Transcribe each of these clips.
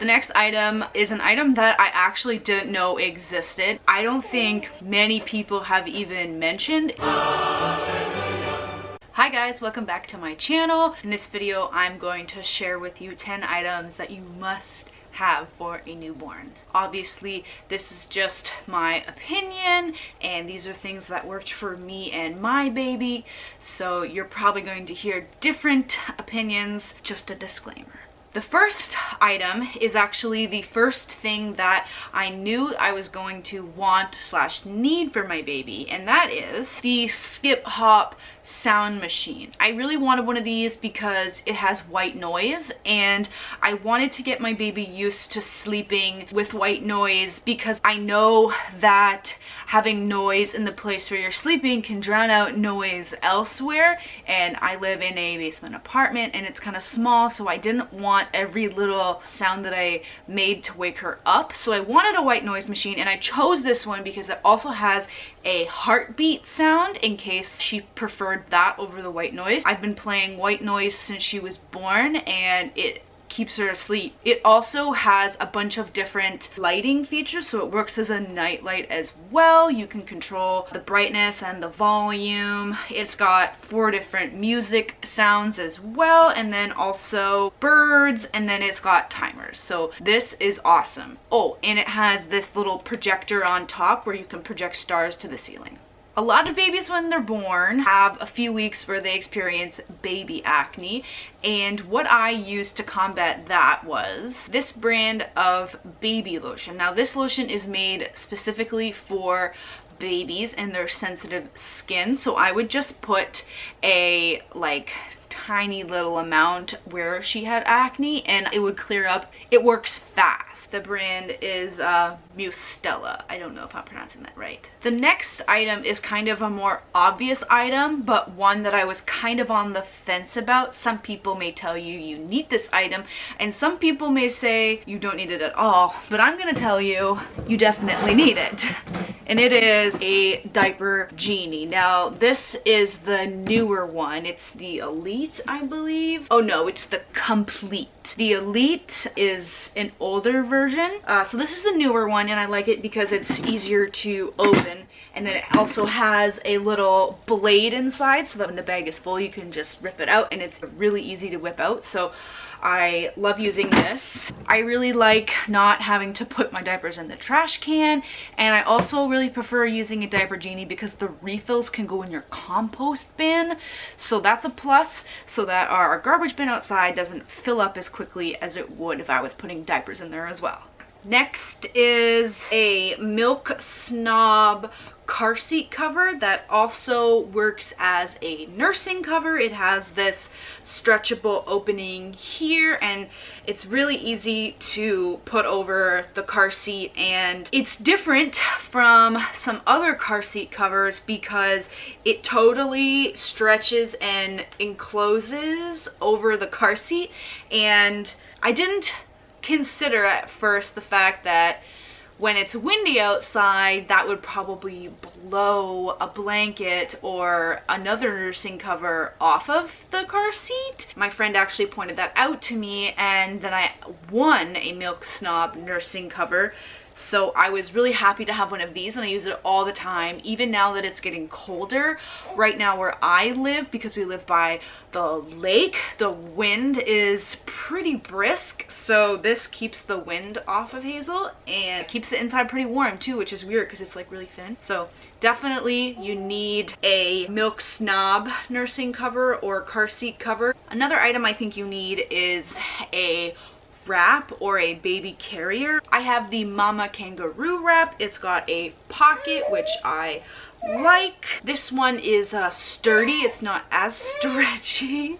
The next item is an item that I actually didn't know existed. I don't think many people have even mentioned. Hi guys, welcome back to my channel. In this video, I'm going to share with you 10 items that you must have for a newborn. Obviously, this is just my opinion, and these are things that worked for me and my baby, so you're probably going to hear different opinions. Just a disclaimer. The first item is actually the first thing that I knew I was going to want / need for my baby, and that is the Skip Hop sound machine. I really wanted one of these because it has white noise, and I wanted to get my baby used to sleeping with white noise because I know that having noise in the place where you're sleeping can drown out noise elsewhere, and I live in a basement apartment and it's kind of small, so I didn't want every little sound that I made to wake her up. So I wanted a white noise machine, and I chose this one because it also has a heartbeat sound in case she preferred that over the white noise. I've been playing white noise since she was born, and it keeps her asleep. It also has a bunch of different lighting features, so it works as a night light as well. You can control the brightness and the volume. It's got 4 different music sounds as well, and then also birds, and then it's got timers. So this is awesome. Oh, and it has this little projector on top where you can project stars to the ceiling. A lot of babies when they're born have a few weeks where they experience baby acne, and what I used to combat that was this brand of baby lotion. Now this lotion is made specifically for babies and their sensitive skin, so I would just put a tiny little amount where she had acne and it would clear up. It works fast. The brand is Mustella. I don't know if I'm pronouncing that right. The next item is kind of a more obvious item, but one that I was kind of on the fence about. Some people may tell you you need this item, and some people may say you don't need it at all, but I'm gonna tell you you definitely need it. And it is a Diaper Genie. Now this is the newer one. It's the Elite, I believe. Oh no, it's the Complete. The Elite is an older version. So this is the newer one, and I like it because it's easier to open. And then it also has a little blade inside so that when the bag is full, you can just rip it out, and it's really easy to whip out. So I love using this. I really like not having to put my diapers in the trash can, and I also really prefer using a Diaper Genie because the refills can go in your compost bin. So that's a plus, so that our garbage bin outside doesn't fill up as quickly as it would if I was putting diapers in there as well. Next is a Milk Snob car seat cover that also works as a nursing cover. It has this stretchable opening here, and it's really easy to put over the car seat, and it's different from some other car seat covers because it totally stretches and encloses over the car seat. And I didn't consider at first the fact that when it's windy outside, that would probably blow a blanket or another nursing cover off of the car seat. My friend actually pointed that out to me, and then I won a Milk Snob nursing cover. So I was really happy to have one of these, and I use it all the time, even now that it's getting colder. Right now where I live, because we live by the lake, the wind is pretty brisk, so this keeps the wind off of Hazel and keeps it inside pretty warm too, which is weird because it's like really thin. So definitely you need a Milk Snob nursing cover or car seat cover. Another item I think you need is a wrap or a baby carrier. I have the Mama Kangaroo wrap. It's got a pocket, which I like. This one is sturdy. It's not as stretchy.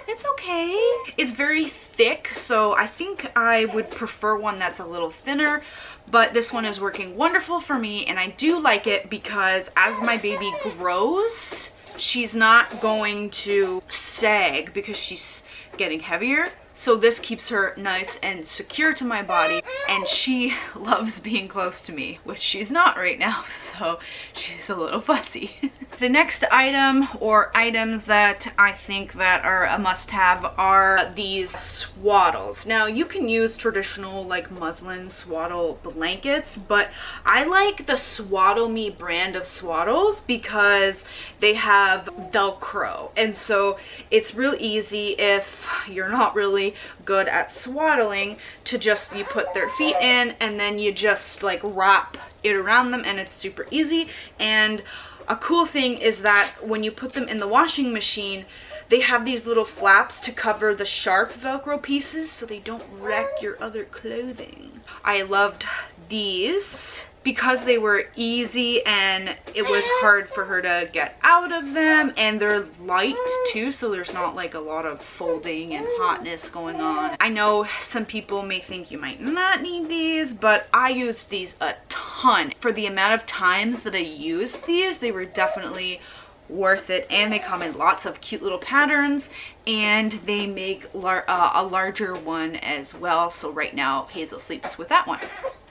It's okay. It's very thick, so I think I would prefer one that's a little thinner, but this one is working wonderful for me, and I do like it because as my baby grows, she's not going to sag because she's getting heavier. So this keeps her nice and secure to my body, and she loves being close to me, which she's not right now, so she's a little fussy. The next item or items that I think that are a must-have are these swaddles. Now you can use traditional like muslin swaddle blankets, but I like the Swaddle Me brand of swaddles because they have Velcro, and so it's real easy if you're not really good at swaddling to just, you put their feet in and then you just like wrap it around them, and it's super easy. And a cool thing is that when you put them in the washing machine, they have these little flaps to cover the sharp Velcro pieces so they don't wreck your other clothing. I loved these because they were easy and it was hard for her to get out of them, and they're light too, so there's not like a lot of folding and hotness going on. I know some people may think you might not need these, but I used these a ton. For the amount of times that I used these, they were definitely worth it, and they come in lots of cute little patterns, and they make a larger one as well. So right now Hazel sleeps with that one.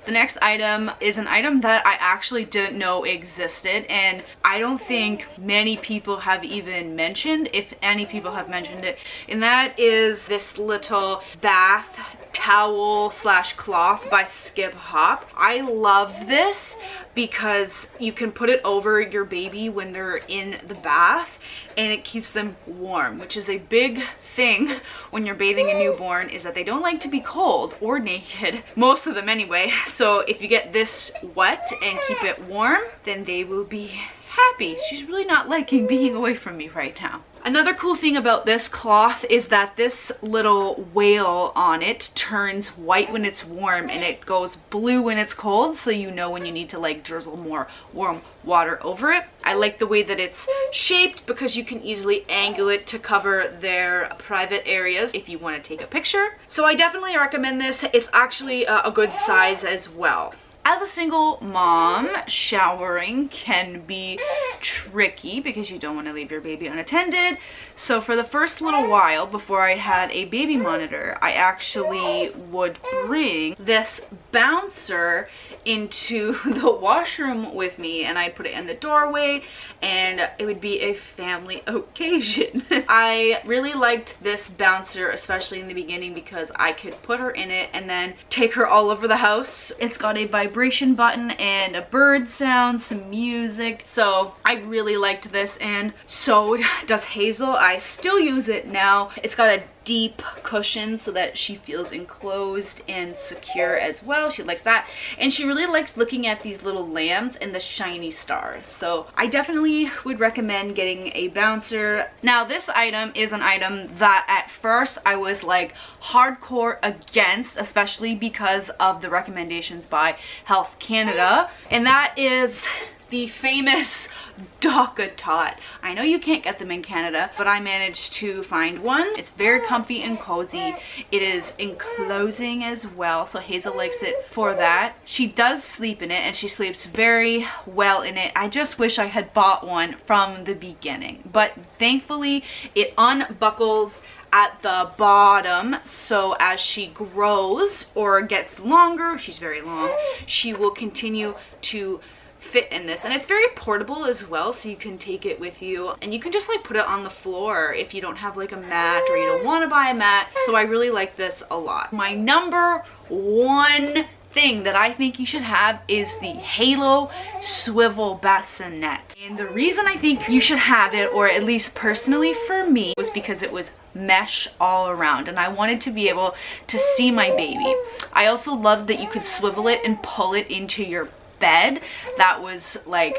The next item is an item that I actually didn't know existed, and I don't think many people have even mentioned, if any people have mentioned it, and that is this little bath towel slash cloth by Skip Hop. I love this because you can put it over your baby when they're in the bath and it keeps them warm, which is a big thing when you're bathing a newborn, is that they don't like to be cold or naked, most of them anyway. So if you get this wet and keep it warm, then they will be happy. She's really not liking being away from me right now. Another cool thing about this cloth is that this little whale on it turns white when it's warm and it goes blue when it's cold, so you know when you need to like drizzle more warm water over it. I like the way that it's shaped because you can easily angle it to cover their private areas if you want to take a picture. So I definitely recommend this. It's actually a good size as well. As a single mom, showering can be tricky because you don't want to leave your baby unattended. So for the first little while before I had a baby monitor, I actually would bring this bouncer into the washroom with me, and I'd put it in the doorway, and it would be a family occasion. I really liked this bouncer, especially in the beginning, because I could put her in it and then take her all over the house. It's got a vibration button and a bird sound, some music. So I really liked this, and so does Hazel. I still use it now. It's got a deep cushion so that she feels enclosed and secure as well. She likes that, and she really likes looking at these little lambs and the shiny stars. So I definitely would recommend getting a bouncer. Now this item is an item that at first I was like hardcore against, especially because of the recommendations by Health Canada, and that is the famous DockATot. I know you can't get them in Canada, but I managed to find one. It's very comfy and cozy. It is enclosing as well, so Hazel likes it for that. She does sleep in it, and she sleeps very well in it. I just wish I had bought one from the beginning, but thankfully it unbuckles at the bottom, so as she grows or gets longer, she's very long, she will continue to fit in this, and it's very portable as well, so you can take it with you, and you can just like put it on the floor if you don't have like a mat or you don't want to buy a mat. So I really like this a lot. My number one thing that I think you should have is the Halo swivel bassinet, and the reason I think you should have it, or at least personally for me, was because it was mesh all around and I wanted to be able to see my baby. I also loved that you could swivel it and pull it into your bed. That was like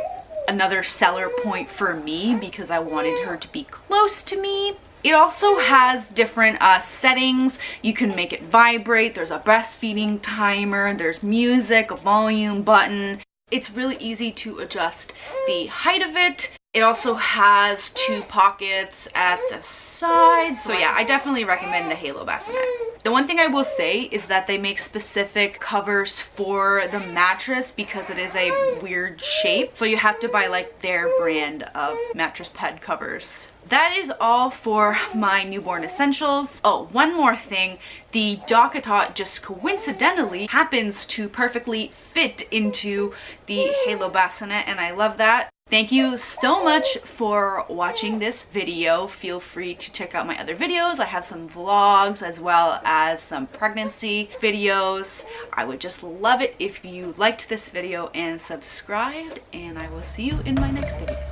another seller point for me because I wanted her to be close to me. It also has different settings. You can make it vibrate. There's a breastfeeding timer. There's music, a volume button. It's really easy to adjust the height of it. It also has 2 pockets at the sides. So yeah, I definitely recommend the Halo bassinet. The one thing I will say is that they make specific covers for the mattress because it is a weird shape. So you have to buy like their brand of mattress pad covers. That is all for my newborn essentials. Oh, one more thing. The DockATot just coincidentally happens to perfectly fit into the Halo bassinet, and I love that. Thank you so much for watching this video. Feel free to check out my other videos. I have some vlogs as well as some pregnancy videos. I would just love it if you liked this video and subscribed, and I will see you in my next video.